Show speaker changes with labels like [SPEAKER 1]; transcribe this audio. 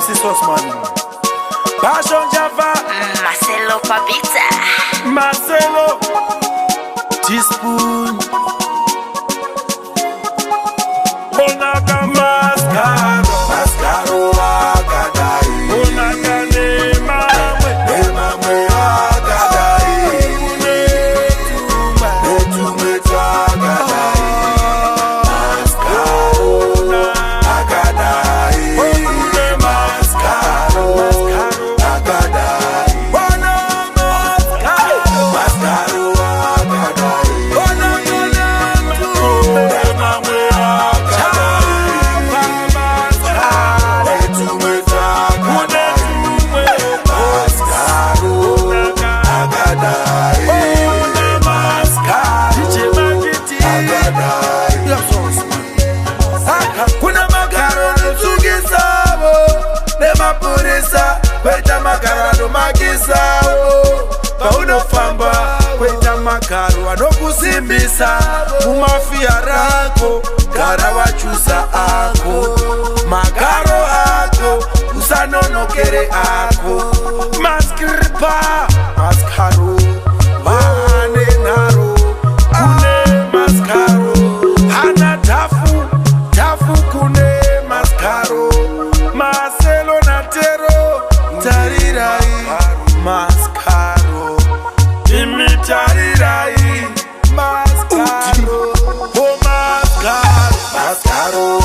[SPEAKER 1] MC Sosman, Passion Java,
[SPEAKER 2] Marcelo Pabita,
[SPEAKER 1] Marcelo, Teaspoon, Bonaka Mascaro, Mascaro Agadai, Bonaka Nemame, Nemame Agadai, Netume Agadai, Mascaro Agadai, Mascaro Agadai, Mascaro Agadai, Kweta makarano magisao paunofamba, kweta makaro anokusimbisa mumafia rako, gara wachusa ako makaro ako usanonokere ako maskripa maskaro vane naro kune maskaro hana tafu tafu kune maskaro Marcelo Natero tarirai Mascaro imi tarirai Mascaro oh Mascaro